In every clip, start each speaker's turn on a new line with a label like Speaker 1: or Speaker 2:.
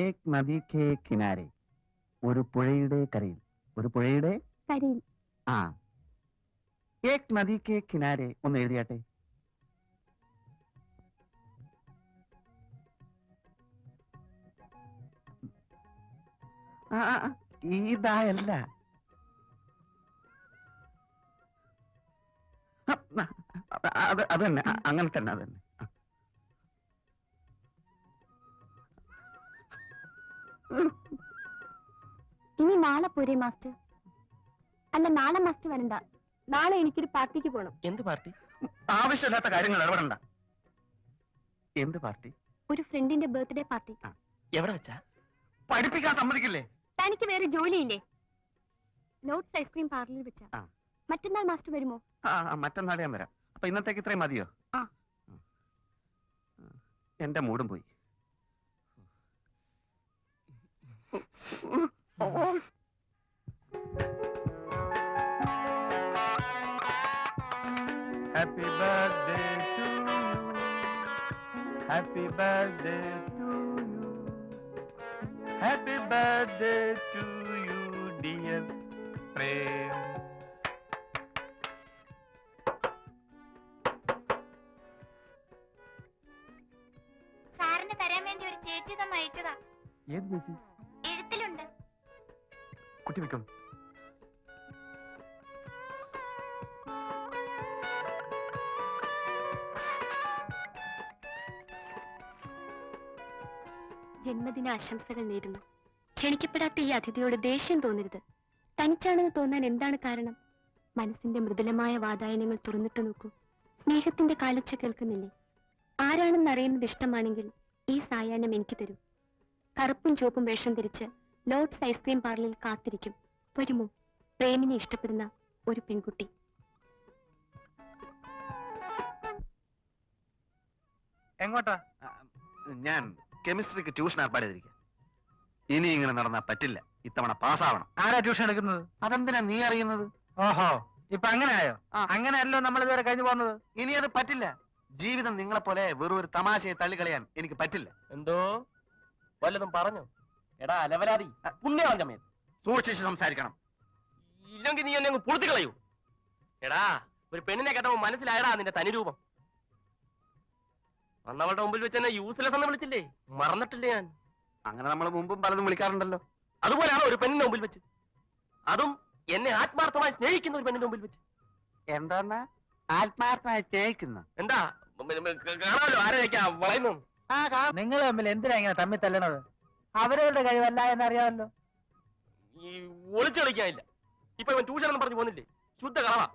Speaker 1: ഏക് നദി കേ കിനാരെ, ഒരു പുഴയുടെ കരയിൽ, ഒരു പുഴയുടെ
Speaker 2: കരയിൽ.
Speaker 1: ആ, ഏക് നദി കേ കിനാരെ ഒന്ന് എഴുതിയാട്ടെ. ഇതായല്ല, അത് തന്നെ, അങ്ങനെ തന്നെ, അത് തന്നെ.
Speaker 2: ഇനി നാളെ പോരെ മാസ്റ്റർ? അല്ല, നാളെ മാസ്റ്റർ വരണ്ട. നാളെ എനിക്കൊരു പാർട്ടിക്ക് പോണം.
Speaker 3: എന്ത് പാർട്ടി?
Speaker 1: ആവശ്യമില്ലാത്ത കാര്യങ്ങൾ ഇടപെടണ്ട. എന്ത് പാർട്ടി?
Speaker 2: ഒരു ഫ്രണ്ടിന്റെ ബർത്ത്ഡേ പാർട്ടി.
Speaker 3: എവിടെ വെച്ചാ?
Speaker 1: പഠിപ്പിക്കാൻ സമ്മതിക്കില്ലേ?
Speaker 2: തനിക്ക് വേറെ ജോലിയില്ലേ? ലോഡ്സ് ഐസ്ക്രീം പാർലറിൽ വെച്ചാ. മറ്റന്നാൾ മാസ്റ്റർ വരുമോ?
Speaker 1: മറ്റന്നാൾ ഞാൻ വരാം. അപ്പൊ ഇന്നത്തേക്ക് ഇത്രയും മതിയോ? എന്റെ മൂടും പോയി.
Speaker 4: Happy birthday to you. Happy birthday to you. Happy birthday to you, dear Prem.
Speaker 2: സാറിന് തരാൻ വേണ്ടി ഒരു ചേച്ചി തന്നെ അയച്ചതാ.
Speaker 4: ഏത് ചേച്ചി?
Speaker 2: എഴുത്തിലുണ്ട്.
Speaker 4: കുട്ടി വെക്കണം.
Speaker 2: ജന്മദിന ആശംസകൾ നേരുന്നു. ക്ഷണിക്കപ്പെടാത്ത ഈ അതിഥിയോട് ദേഷ്യം തോന്നരുത്. തനിച്ചാണെന്ന് തോന്നാൻ എന്താണ് കാരണം? മനസ്സിന്റെ മൃദുലമായ വാതായനങ്ങൾ തുറന്നിട്ട് നോക്കൂ. സ്നേഹത്തിന്റെ കാലൊച്ച കേൾക്കുന്നില്ലേ? ആരാണെന്ന് അറിയുന്നത് ഇഷ്ടമാണെങ്കിൽ ഈ സായാഹ്നം എനിക്ക് തരൂ. കറുപ്പും ചുവപ്പും വേഷം ധരിച്ച് ലോഡ്സ് ഐസ്ക്രീം പാർലറിൽ കാത്തിരിക്കും. വരുമോ? പ്രേമിനെ ഇഷ്ടപ്പെടുന്ന ഒരു പെൺകുട്ടി.
Speaker 4: എങ്ങോട്ടാ?
Speaker 1: ഞാൻ കെമിസ്ട്രിക്ക് ട്യൂഷൻ ഏർപ്പാട് ചെയ്തിരിക്കുക. ഇനി ഇങ്ങനെ നടന്നാ പറ്റില്ല. ഇത്തവണ പാസ്സാവണം.
Speaker 4: ആരാ ട്യൂഷൻ എടുക്കുന്നത്?
Speaker 1: അതെന്തിനാ നീ അറിയുന്നത്?
Speaker 4: ഓഹോ, ഇപ്പൊ അങ്ങനെയായോ? അങ്ങനെയല്ലോ നമ്മൾ ഇതുവരെ കഴിഞ്ഞു പോകുന്നത്.
Speaker 1: ഇനി അത് പറ്റില്ല. ജീവിതം നിങ്ങളെ പോലെ വെറും ഒരു തമാശയെ തള്ളിക്കളയാൻ എനിക്ക് പറ്റില്ല.
Speaker 3: എന്തോ വല്ലതും പറഞ്ഞു? എടാ അലവലാതി, പുണ്യവാൻ
Speaker 1: സൂക്ഷിച്ച് സംസാരിക്കണം.
Speaker 3: ഇല്ലെങ്കിൽ നീ എന്നെ പുറത്തു കളയൂ. എടാ, ഒരു പെണ്ണിനെ കേട്ടപ്പോ മനസ്സിലായടാ നിന്റെ തനിരൂപം. അന്നവളുടെ മുമ്പിൽ വെച്ച് എന്നെ യൂസ്ലെസ് എന്ന് വിളിച്ചില്ലേ? മറന്നിട്ടില്ലേ ഞാൻ?
Speaker 1: അങ്ങനെ നമ്മൾ മുമ്പും പലതും വിളിക്കാറുണ്ടല്ലോ.
Speaker 3: അതുപോലെയാണോ ഒരു പെണ്ണിന്റെ മുമ്പിൽ വെച്ച്? അതും എന്നെ ആത്മാർത്ഥമായി സ്നേഹിക്കുന്ന ഒരു പെണ്ണിന്റെ മുമ്പിൽ വെച്ച്.
Speaker 1: എന്താണ് ആത്മാർത്ഥമായി സ്നേഹിക്കുന്ന?
Speaker 3: എന്താ കാണാമല്ലോ ആരെയൊക്കെയാ വളയുന്നു.
Speaker 4: നിങ്ങൾ തമ്മിൽ എന്തിനാ ഇങ്ങനെ തമ്മിൽ തല്ലണത്? അവരവരുടെ കഴിവല്ല എന്നറിയാമല്ലോ.
Speaker 3: ഈ ഒളിച്ചു കളിക്കാനില്ല. ഇപ്പൊ ഇവൻ ട്യൂഷൻ എന്ന് പറഞ്ഞു പോകുന്നില്ലേ? ശുദ്ധ കളവാ.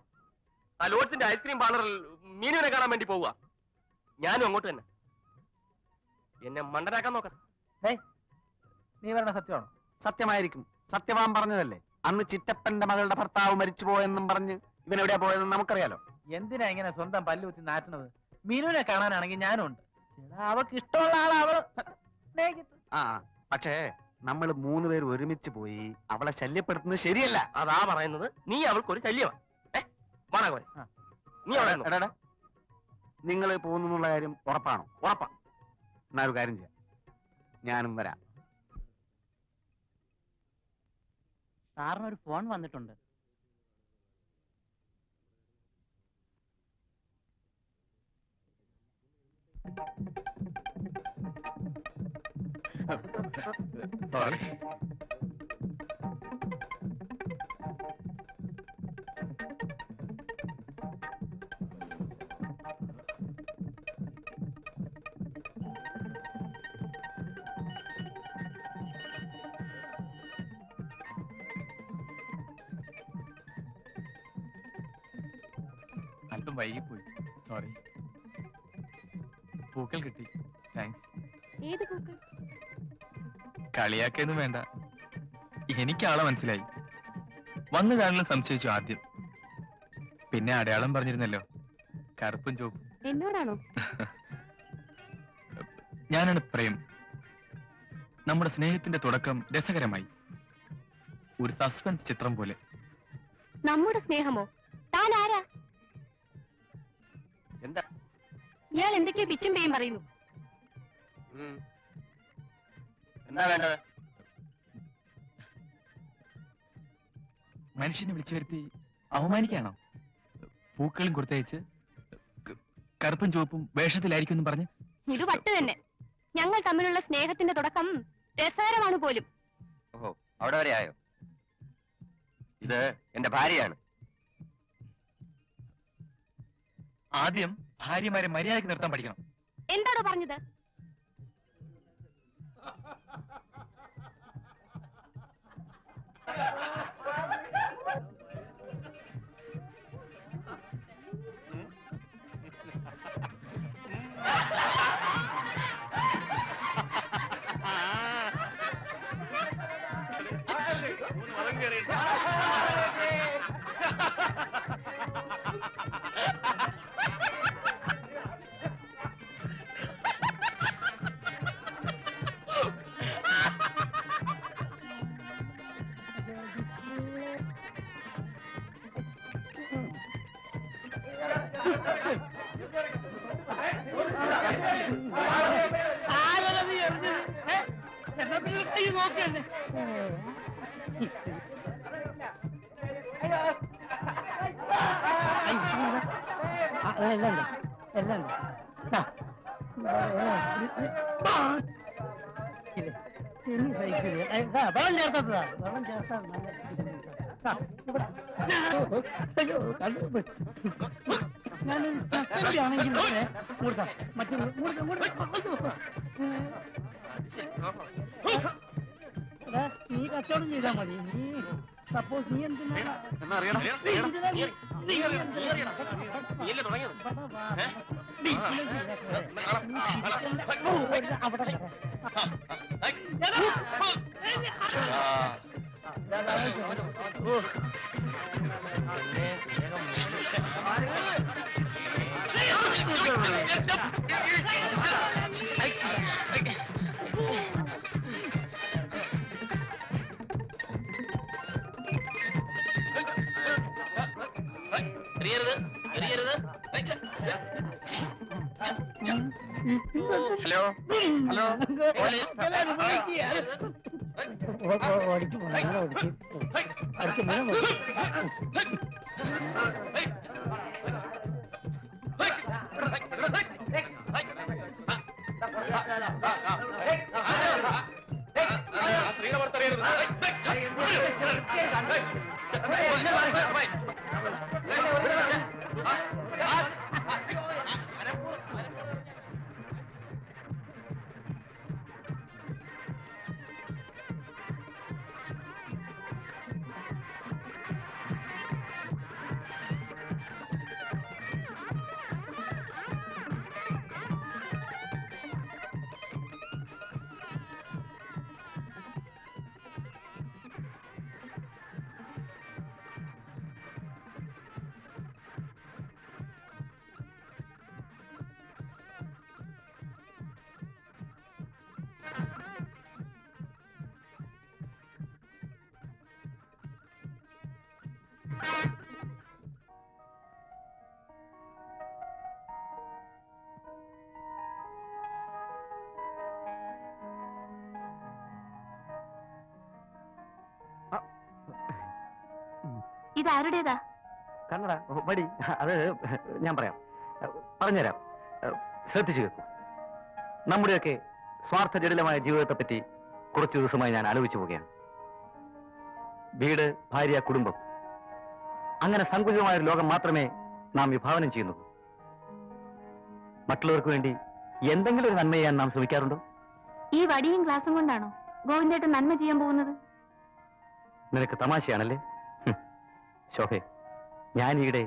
Speaker 3: ആ ലോഡ്സിന്റെ ഐസ്ക്രീം പാർലറിൽ മീനുവിനെ കാണാൻ വേണ്ടി പോവുക. ഞാനും അങ്ങോട്ട് തന്നെ. എന്നെ മണ്ടനാക്കാൻ നോക്കണം.
Speaker 4: നീ പറഞ്ഞ സത്യമാണോ?
Speaker 1: സത്യമായിരിക്കും. സത്യവാൻ പറഞ്ഞതല്ലേ. അന്ന് ചിറ്റപ്പന്റെ മകളുടെ ഭർത്താവ് മരിച്ചു പോയെന്നും പറഞ്ഞ് ഇവൻ എവിടെയാ പോയതെന്ന് നമുക്കറിയാലോ.
Speaker 4: എന്തിനാ ഇങ്ങനെ സ്വന്തം പല്ലുകുത്തി നാറ്റണത്? മീനുവിനെ കാണാനാണെങ്കിൽ ഞാനും ഉണ്ട്. അവക്ക് ഇഷ്ടമുള്ള ആളെ അവള്.
Speaker 1: പക്ഷേ നമ്മൾ 3 പേര് ഒരുമിച്ച് പോയി അവളെ ശല്യപ്പെടുത്തുന്നത് ശരിയല്ല.
Speaker 3: അതാ പറയുന്നത്. നീ അവൾക്കൊരു ശല്യമാണ്. നീ അവിടെ
Speaker 1: നിങ്ങൾ പോകുന്നുള്ള കാര്യം ഉറപ്പാണോ?
Speaker 3: ഉറപ്പാ.
Speaker 1: എന്നാ ഒരു കാര്യം ചെയ്യാം, ഞാനും വരാം.
Speaker 5: സാറിനൊരു ഫോൺ വന്നിട്ടുണ്ട്.
Speaker 4: സോറി. അല്പം വൈകിപ്പോയി. സോറി. പൂക്കൾ കിട്ടി. താങ്ക്സ്.
Speaker 2: ഏത് പൂക്കൾ?
Speaker 4: കളിയാക്കൊന്നും വേണ്ട. എനിക്ക് ആളെ മനസ്സിലായി. വന്നു കാണാൻ സംശയിച്ചു ആദ്യം. പിന്നെ അടയാളം പറഞ്ഞിരുന്നല്ലോ, കറുപ്പും ചുവപ്പും.
Speaker 2: എന്നോടാണോ?
Speaker 4: ഞാനാണ് പ്രേം. നമ്മുടെ സ്നേഹത്തിന്റെ തുടക്കം രസകരമായി. ഒരു സസ്പെൻസ് ചിത്രം പോലെ.
Speaker 2: നമ്മുടെ സ്നേഹമോ? താൻ ആരാ?
Speaker 3: എന്താ
Speaker 2: ഇയാൾ എന്തൊക്കെയോ പിച്ചും പേയും പറയുന്നു.
Speaker 3: എന്താ വേണ്ടത്?
Speaker 4: മനുഷ്യനെ വിളിച്ചു വരുത്തി അവമാനിക്കാണോ? പൂക്കളും കൊടുത്തയച്ച് കറുപ്പും ചുവപ്പും വേഷത്തിലായിരിക്കും എന്ന് പറഞ്ഞ്
Speaker 2: ഇത് പട്ട് തന്നെ. ഞങ്ങൾ തമ്മിലുള്ള സ്നേഹത്തിന്റെ തുടക്കം രസകരമാണ് പോലും.
Speaker 3: ഓഹോ, അവിടെ വരെ ആയോ? ഇത് എന്റെ ഭാര്യയാണ്.
Speaker 4: ആദ്യം ഭാര്യമാരെ മര്യാദയ്ക്ക് നിർത്താൻ പഠിക്കണം.
Speaker 2: എന്താണോ പറഞ്ഞത്?
Speaker 5: വെള്ളം ചേർത്തതാ, വെള്ളം ചേർത്താ ഞാനൊരു ചക്കയാണെങ്കിൽ കൊടുക്കാം. മറ്റൊരു നീ കച്ചവടം ചെയ്താ മതി. നീ സപ്പോസ് നീ എന്തിനാ
Speaker 1: എന്നാ അറിയണം?
Speaker 3: ഹലോ ഹലോ,
Speaker 2: ഇതാരുടേതാ?
Speaker 1: കണ്ണട വടി. അത് ഞാൻ പറയാം, പറഞ്ഞുതരാം. ശ്രദ്ധിച്ചു കേൾക്കൂ. നമ്മുടെയൊക്കെ സ്വാർത്ഥ ജടിലമായ ജീവിതത്തെ പറ്റി കുറച്ചു ദിവസമായി ഞാൻ ആലോചിച്ചു പോവുകയാണ്. വീട്, ഭാര്യ, കുടുംബം, അങ്ങനെ സങ്കുചിതമായ ഒരു ലോകം മാത്രമേ നാം വിഭാവനം ചെയ്യുന്നുള്ളൂ. മറ്റുള്ളവർക്ക് വേണ്ടി എന്തെങ്കിലും ഒരു നന്മ ചെയ്യാൻ നാം ശ്രമിക്കാറുണ്ടോ?
Speaker 2: ഈ വടിയും ഗ്ലാസും കൊണ്ടാണോ ഗോവിന്ദേട്ടൻ നന്മ ചെയ്യാൻ പോകുന്നത്?
Speaker 1: നിനക്ക് തമാശയാണല്ലേ? ശോഭെ, ഞാൻ ഈയിടെ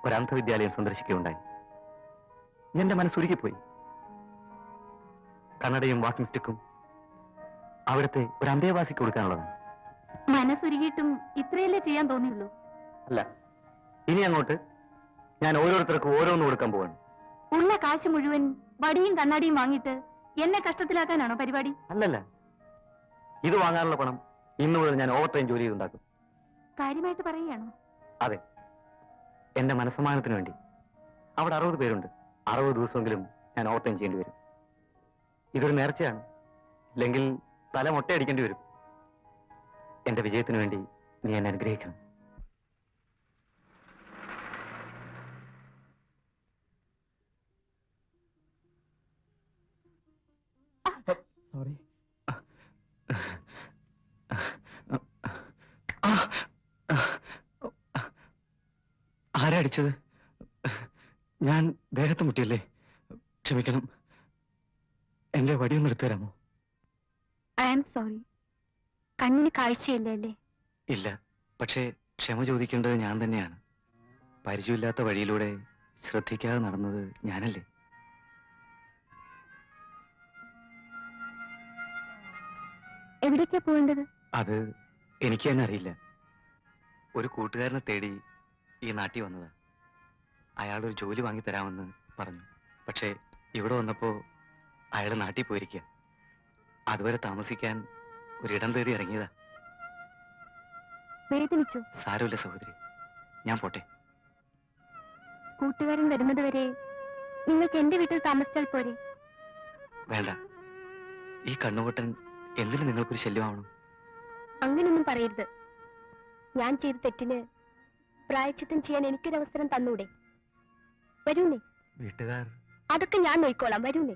Speaker 1: ഒരു അന്ധവിദ്യാലയം സന്ദർശിക്കുകയുണ്ടായി. എന്റെ മനസ്സുരുകിപ്പോയി. കണ്ണടയും വാക്കിംഗ് സ്റ്റിക്കും അവിടുത്തെ ഒരു അന്തേവാസിക്ക് കൊടുക്കാനുള്ളതാണ്.
Speaker 2: മനസ്സുരുകിയിട്ടും ഇത്രയല്ലേ ചെയ്യാൻ തോന്നിയുള്ളൂ?
Speaker 1: അല്ല, ഇനി അങ്ങോട്ട് ഞാൻ ഓരോരുത്തർക്കും ഓരോന്ന് കൊടുക്കാൻ പോവാണ്.
Speaker 2: ഉള്ള കാശ് മുഴുവൻ വടിയും കണ്ണാടിയും വാങ്ങിയിട്ട് എന്നെ കഷ്ടത്തിലാക്കാനാണോ പരിപാടി?
Speaker 1: അല്ലല്ല, ഇത് വാങ്ങാനുള്ള പണം ഇന്നു മുതൽ ഞാൻ ഓവർ ടൈം ജോലി ചെയ്തുണ്ടാക്കും.
Speaker 2: കാര്യമായിട്ട് പറയുകയാണോ?
Speaker 1: അതെ, എന്റെ മനസ്സമാനത്തിന് വേണ്ടി. അവിടെ 60 പേരുണ്ട്. 60 ദിവസമെങ്കിലും ഞാൻ ഓവർ ടൈം ചെയ്യേണ്ടി വരും. ഇതൊരു നേർച്ചയാണ്. ഇല്ലെങ്കിൽ തല മൊട്ടയടിക്കേണ്ടി വരും. എന്റെ വിജയത്തിന് വേണ്ടി നീ എന്നെ അനുഗ്രഹിക്കണം.
Speaker 4: സോറി.
Speaker 1: ആരാ അടിച്ചത്? ഞാൻ ദേഹത്ത് മുട്ടിയല്ലേ? ക്ഷമിക്കണം. എന്റെ വടിയൊന്ന് എടുത്തു തരാമോ?
Speaker 2: I am sorry. കണ്ണിന് കാഴ്ചയില്ല അല്ലേ?
Speaker 1: ഇല്ല, പക്ഷേ ക്ഷമ ചോദിക്കേണ്ടത് ഞാൻ തന്നെയാണ്. പരിചയമില്ലാത്ത വഴിയിലൂടെ ശ്രദ്ധിക്കാതെ നടന്നത് ഞാനല്ലേ?
Speaker 2: എവിടേക്കാ പോകേണ്ടത്?
Speaker 1: അത് എനിക്ക് തന്നെ അറിയില്ല. ഒരു കൂട്ടുകാരനെ തേടി ഈ നാട്ടിൽ വന്നതാ. അയാളൊരു ജോലി വാങ്ങിത്തരാമെന്ന് പറഞ്ഞു. പക്ഷേ ഇവിടെ വന്നപ്പോ അയാൾ നാട്ടിൽ പോയിരിക്കുക. അതുവരെ താമസിക്കാൻ ഒരിടം തേടി ഇറങ്ങിയതാ.
Speaker 2: വേദനിച്ചു?
Speaker 1: സാരമില്ല സഹോദരി, ഞാൻ പോട്ടെ.
Speaker 2: കൂട്ടുകാരൻ വരുന്നത് വരെ നിങ്ങൾക്ക് എന്റെ വീട്ടിൽ താമസിച്ചാൽ പോരെ?
Speaker 1: വേണ്ട, ഈ കണ്ണുകൊട്ടൻ എന്തിനു നിങ്ങൾക്കൊരു ശല്യമാവണം?
Speaker 2: അങ്ങനൊന്നും പറയരുത്. ഞാൻ ചെയ്ത തെറ്റിന് പ്രായച്ചിത്തം ചെയ്യാൻ എനിക്കൊരവസരം തന്നൂടെ? വരൂന്നേ.
Speaker 1: വീട്ടുകാർ
Speaker 2: അതൊക്കെ ഞാൻ നോക്കിക്കോളാം. വരൂന്നേ.